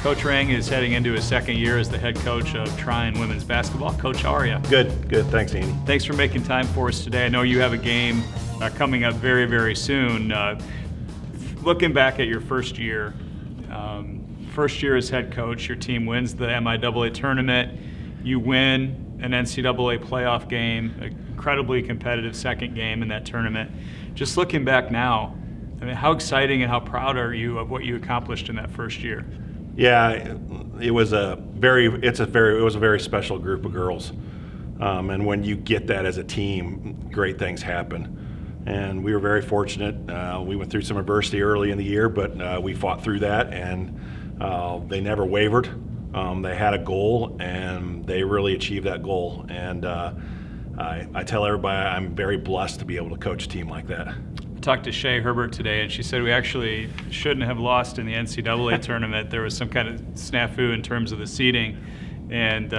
Coach Rang is heading into his second year as the head coach of Tryon women's basketball. Coach, how are you? Good. Thanks, Andy. Thanks for making time for us today. I know you have a game coming up very, very soon. Looking back at your first year as head coach, your team wins the MIAA tournament. You win an NCAA playoff game, an incredibly competitive second game in that tournament. Just looking back now, I mean, how exciting and how proud are you of what you accomplished in that first year? Yeah, it was a very special group of girls, and when you get that as a team, great things happen. And we were very fortunate. We went through some adversity early in the year, but we fought through that, and they never wavered. They had a goal, and they really achieved that goal. And I tell everybody I'm very blessed to be able to coach a team like that. I talked to Shay Herbert today, and she said we actually shouldn't have lost in the NCAA tournament. There was some kind of snafu in terms of the seeding, and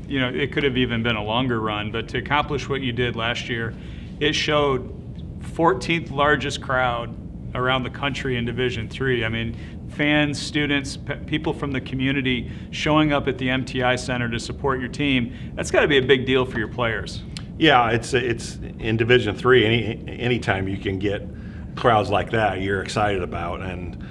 it could have even been a longer run. But to accomplish what you did last year, it showed 14th largest crowd around the country in Division III. I mean, fans, students, people from the community showing up at the MTI Center to support your team. That's got to be a big deal for your players. Yeah, it's in Division III. Anytime you can get crowds like that, you're excited about. And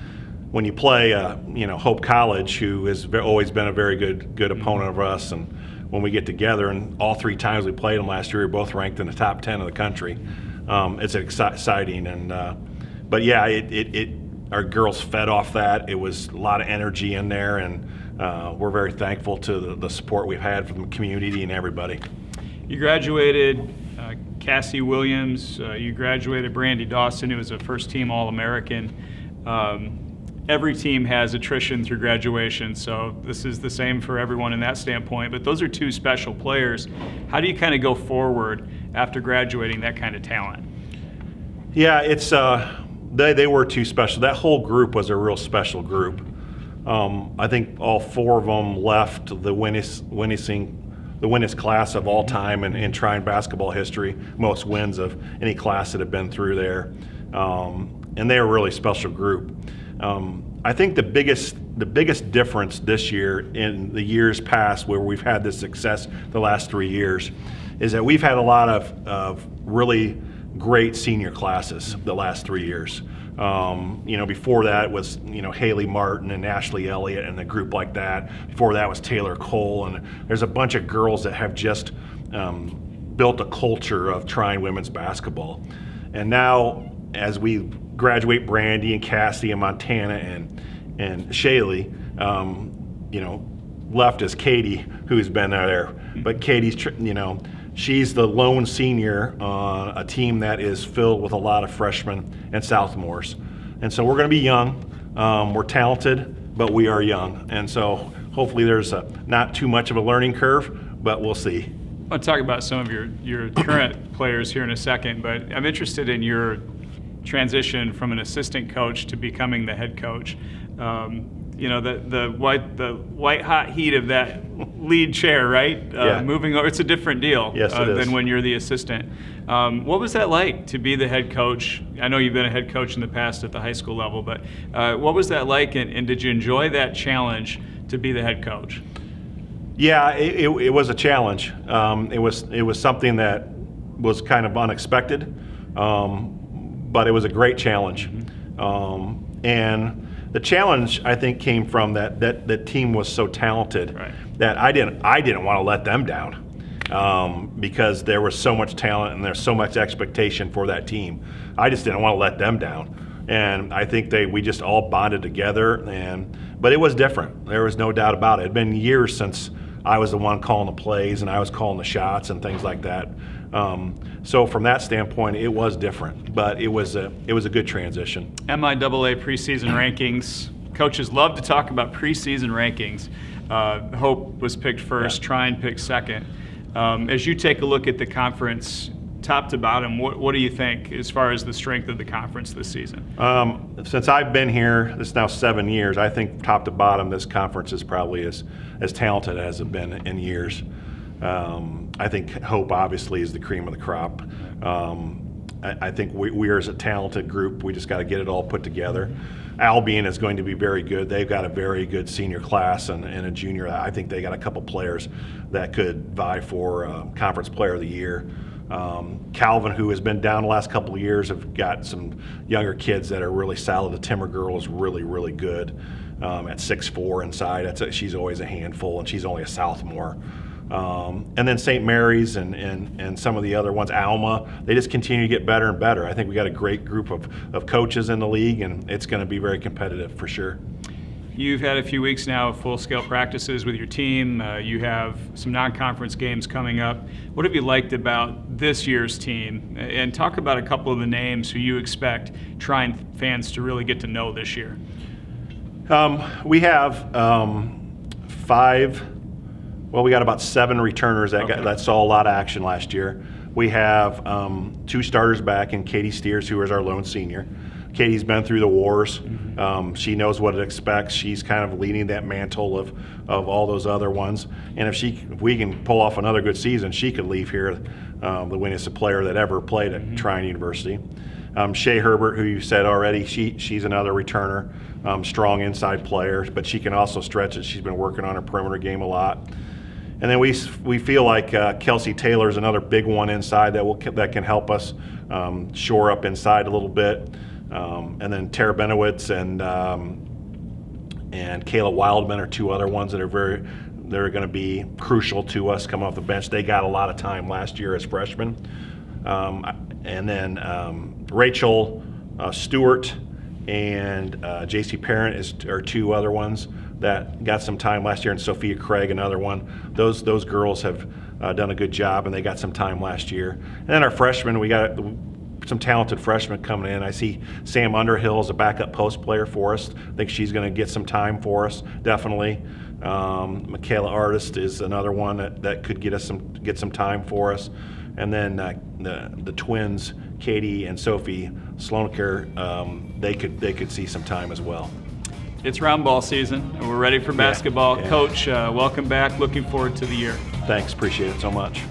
when you play, Hope College, who has always been a very good opponent of us, and when we get together, and all three times we played them last year, we were both ranked in the top 10 of the country. It's exciting, but yeah, our girls fed off that. It was a lot of energy in there, and we're very thankful to the support we've had from the community and everybody. You graduated Cassie Williams, you graduated Brandy Dawson, who was a first-team All-American. Every team has attrition through graduation, so this is the same for everyone in that standpoint, but those are two special players. How do you kind of go forward after graduating that kind of talent? Yeah, it's they were too special. That whole group was a real special group. I think all four of them left the winningest class of all time in Tryon basketball history, most wins of any class that have been through there. And they're a really special group. I think the biggest difference this year in the years past where we've had this success the last 3 years is that we've had a lot of really great senior classes the last 3 years. Before that was, Haley Martin and Ashley Elliott and a group like that. Before that was Taylor Cole, and there's a bunch of girls that have just built a culture of Tryon women's basketball. And now, as we graduate Brandy and Cassie and Montana and Shaylee, left is Katie, who's been there. But Katie's, she's the lone senior on a team that is filled with a lot of freshmen and sophomores. And so we're going to be young. We're talented, but we are young. And so hopefully there's not too much of a learning curve, but we'll see. I want to talk about some of your current players here in a second, but I'm interested in your transition from an assistant coach to becoming the head coach. The white hot heat of that lead chair, right? Yeah. Moving over, it's a different deal than when you're the assistant. What was that like to be the head coach? I know you've been a head coach in the past at the high school level, but what was that like, and did you enjoy that challenge to be the head coach? Yeah, it was a challenge. It was something that was kind of unexpected, but it was a great challenge. And the challenge, I think, came from that the team was so talented, right, that I didn't want to let them down, because there was so much talent and there's so much expectation for that team. I just didn't want to let them down, and I think we just all bonded together. But it was different. There was no doubt about it. It had been years since I was the one calling the plays and I was calling the shots and things like that. So from that standpoint, it was different, but it was a good transition. MIAA preseason rankings. Coaches love to talk about preseason rankings. Hope was picked first, Tryon picked second. As you take a look at the conference, top to bottom, what do you think as far as the strength of the conference this season? Since I've been here, this is now 7 years, I think top to bottom, this conference is probably as talented as it's been in years. I think Hope obviously is the cream of the crop. I think we are as a talented group. We just got to get it all put together. Albion is going to be very good. They've got a very good senior class and a junior. I think they got a couple players that could vie for Conference Player of the Year. Calvin, who has been down the last couple of years, have got some younger kids that are really solid. The Timmer girl is really, really good at 6'4" inside. She's always a handful, and she's only a sophomore. And then St. Mary's and some of the other ones, Alma, they just continue to get better and better. I think we got a great group of coaches in the league, and it's going to be very competitive for sure. You've had a few weeks now of full-scale practices with your team. You have some non-conference games coming up. What have you liked about this year's team? And talk about a couple of the names who you expect Trine fans to really get to know this year. We have we got about 7 returners that saw a lot of action last year. We have 2 starters back in Katie Steers, who is our lone senior. Katie's been through the wars. Mm-hmm. She knows what it expects. She's kind of leading that mantle of all those other ones. And if we can pull off another good season, she could leave here the winningest player that ever played at Trine University. Shay Herbert, who you said already, she's another returner, strong inside player, but she can also stretch it. She's been working on her perimeter game a lot. And then we feel like Kelsey Taylor is another big one inside that can help us shore up inside a little bit. And then Tara Benowitz and Kayla Wildman are 2 other ones that they're going to be crucial to us coming off the bench. They got a lot of time last year as freshmen. And then Rachel Stewart and J.C. Parent are 2 other ones that got some time last year, and Sophia Craig, another one. Those girls have done a good job, and they got some time last year. And then our freshmen, we got some talented freshmen coming in. I see Sam Underhill as a backup post player for us. I think she's going to get some time for us, definitely. Michaela Artist is another one that could get some time for us. And then the twins, Katie and Sophie Sloanker, they could see some time as well. It's round ball season, and we're ready for basketball. Yeah. Coach, welcome back. Looking forward to the year. Thanks. Appreciate it so much.